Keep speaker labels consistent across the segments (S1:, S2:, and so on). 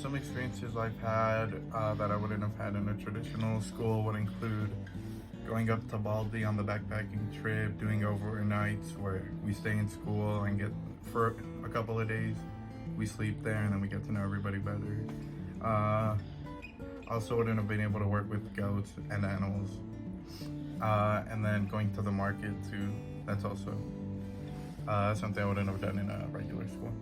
S1: Some experiences I've had that I wouldn't have had in a traditional school would include going up to Baldy on the backpacking trip, doing overnights where we stay in school and get for a couple of days. We sleep there and then we get to know everybody better. Also wouldn't have been able to work with goats and animals. And then going to the market too, that's also something I wouldn't have done in a regular school.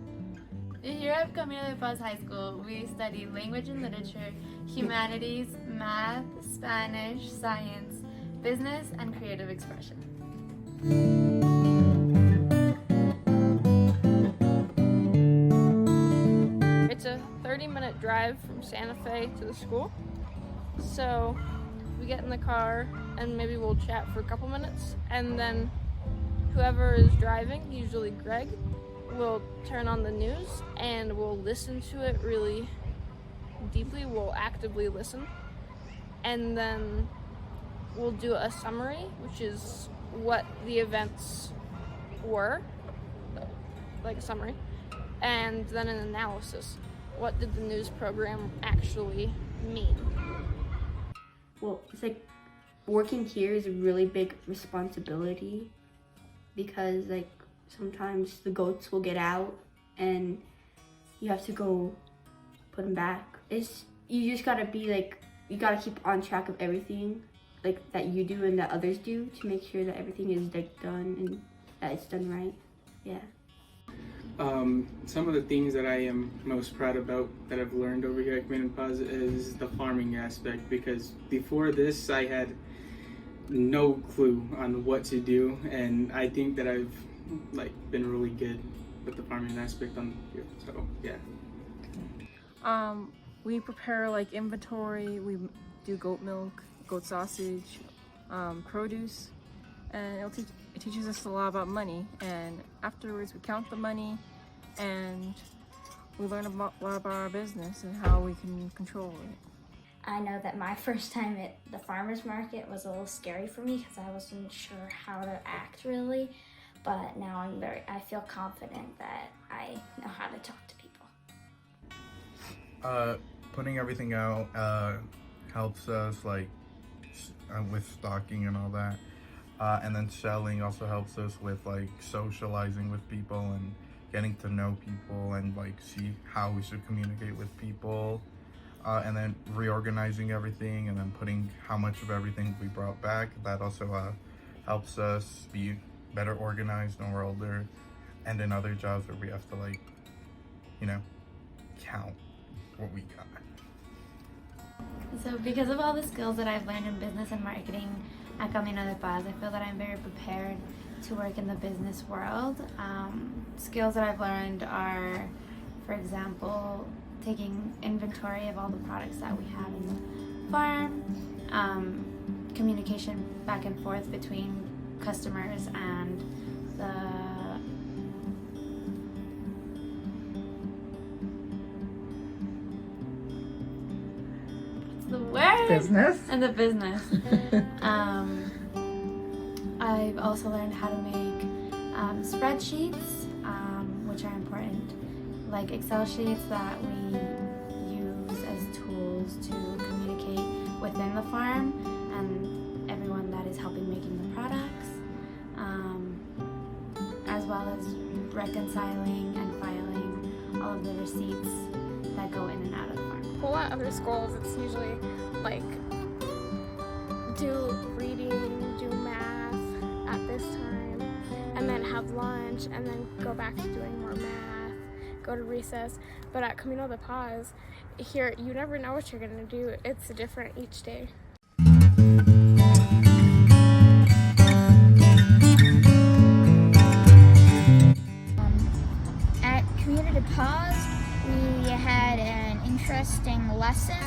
S2: Here at Camino de Paz High School, we study language and literature, humanities, math, Spanish, science, business, and creative expression.
S3: It's a 30-minute drive from Santa Fe to the school. So we get in the car and maybe we'll chat for a couple minutes, and then whoever is driving, usually Greg, will turn on the news and we'll listen to it really deeply. We'll actively listen, and then we'll do a summary, which is what the events were, like a summary, and then an analysis. What did the news program actually mean?
S4: Well, it's like working here is a really big responsibility because like sometimes the goats will get out and you have to go put them back. You just gotta be like, you gotta keep on track of everything like that you do and that others do to make sure that everything is like done and that it's done right. Yeah.
S5: Some of the things that I am most proud about that I've learned over here at Camino de Paz is the farming aspect, because before this I had no clue on what to do, and I think that I've been really good with the farming aspect on here, so yeah.
S6: We prepare like inventory, we do goat milk, goat sausage, produce, and it teaches us a lot about money, and afterwards we count the money and we learn a lot about our business and how we can control it.
S7: I know that my first time at the farmer's market was a little scary for me because I wasn't sure how to act really, but now I feel confident that I know how to talk to people.
S1: Putting everything out helps us with stocking and all that, and then selling also helps us with socializing with people and getting to know people and see how we should communicate with people, and then reorganizing everything and then putting how much of everything we brought back. That also helps us be better organized when we're older, and in other jobs where we have to count what we got.
S2: So because of all the skills that I've learned in business and marketing at Camino de Paz, I feel that I'm very prepared to work in the business world. Skills that I've learned are, for example, taking inventory of all the products that we have in the farm, communication back and forth between customers and the
S8: business.
S2: And the business. I've also learned how to make spreadsheets, which are important, like Excel sheets that we use as tools to communicate within the farm and everyone that is helping making the products, as well as reconciling and filing all of the receipts that go in and out of the farm.
S3: Well, at other schools, it's usually do reading, do math at this time, and then have lunch, and then go back to doing more math, go to recess. But at Camino de Paz, here, you never know what you're going to do. It's different each day.
S7: At Camino de Paz, we had an interesting lesson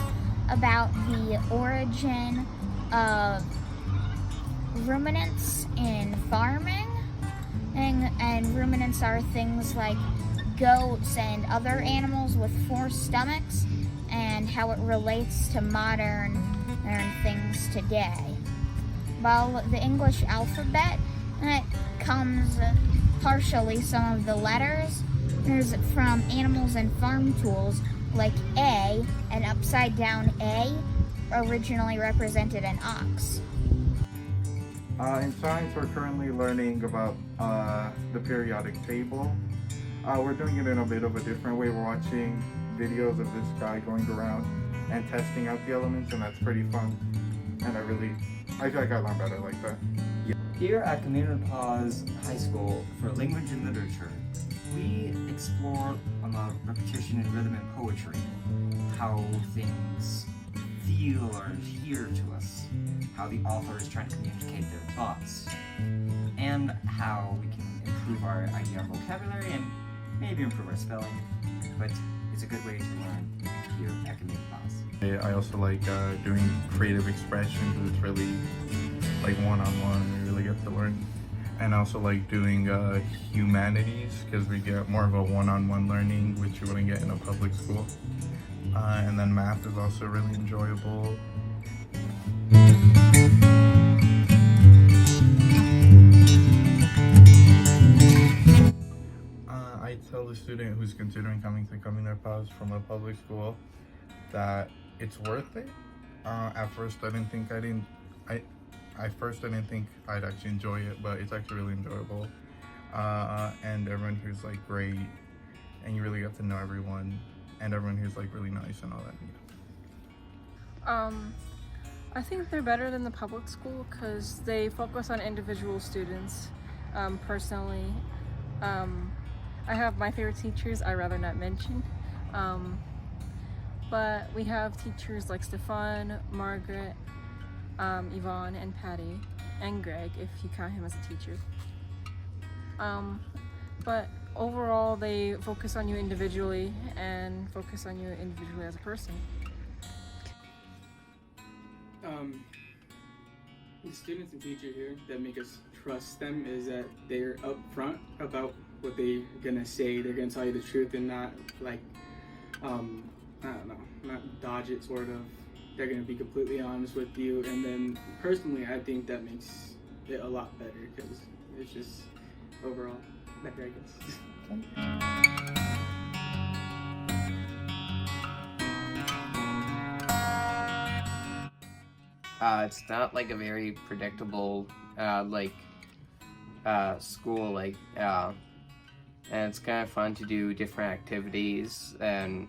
S7: about the origin of ruminants in farming, and ruminants are things like goats and other animals with 4 stomachs, and how it relates to modern things today. Well, the English alphabet comes partially some of the letters. There's from animals and farm tools, like A, an upside down A, originally represented an ox.
S1: In science, we're currently learning about the periodic table. We're doing it in a bit of a different way. We're watching videos of this guy going around and testing out the elements, and that's pretty fun. And I feel like I learn better like that.
S8: Here at Camino de Paz High School for Language and Literature, we explore repetition and rhythm and poetry, how things feel or hear to us, how the author is trying to communicate their thoughts, and how we can improve our idea of vocabulary and maybe improve our spelling, but it's a good way to learn here at Camino de Paz.
S1: I also like doing creative expressions. It's really like one-on-one. We really get to learn. And I also like doing humanities because we get more of a one-on-one learning, which you wouldn't get in a public school. And then math is also really enjoyable. I tell the student who's considering coming to Camino de Paz from a public school that it's worth it. At first I didn't think I'd actually enjoy it, but it's actually really enjoyable. And everyone here's like great, and you really get to know everyone, and everyone here's like really nice and all that.
S6: I think they're better than the public school because they focus on individual students. Personally, I have my favorite teachers I'd rather not mention. But we have teachers like Stefan, Margaret, Yvonne, and Patty, and Greg, if you count him as a teacher. But overall, they focus on you individually and focus on you individually as a person.
S5: The students and teachers here that make us trust them is that they're upfront about what they're gonna say. They're gonna tell you the truth and not like, I don't know, not dodge it sort of. They're gonna be completely honest with you. And then personally, I think that makes it a lot better because it's just overall better, I guess.
S9: It's not like a very predictable school, and it's kind of fun to do different activities, and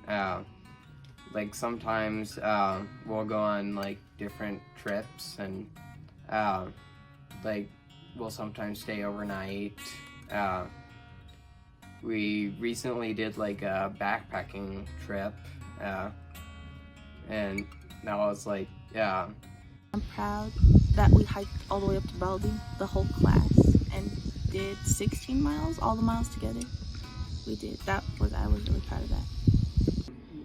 S9: like sometimes we'll go on like different trips, and like we'll sometimes stay overnight. We recently did like a backpacking trip, and that was like,
S10: I'm proud that we hiked all the way up to Baldi, the whole class, and did 16 miles, all the miles together. We did. I was really proud of that.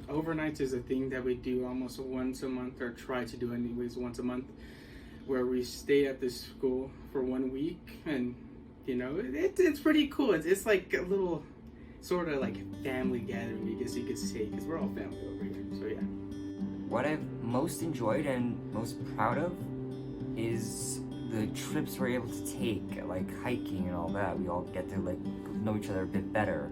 S5: Overnights is a thing that we do almost once a month, or try to do anyways once a month, where we stay at this school for 1 week, and you know, it's pretty cool. It's like a little sort of like family gathering, I guess you could say, because we're all family over here, so yeah.
S8: What I've most enjoyed and most proud of is the trips we're able to take, like hiking and all that. We all get to like know each other a bit better.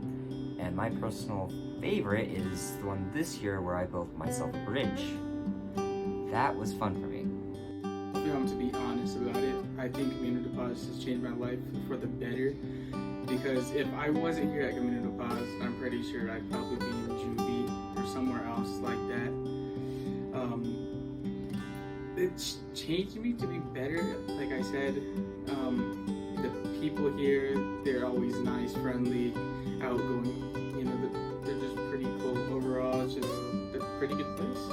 S8: And my personal favorite is the one this year where I built myself a bridge. That was fun for me.
S5: To be honest about it, I think Camino de Paz has changed my life for the better, because if I wasn't here at Camino de Paz, I'm pretty sure I'd probably be in Juvie or somewhere else like that. It's changed me to be better. Like I said, the people here, they're always nice, friendly, outgoing. You know, they're just pretty cool. Overall, it's just a pretty good place.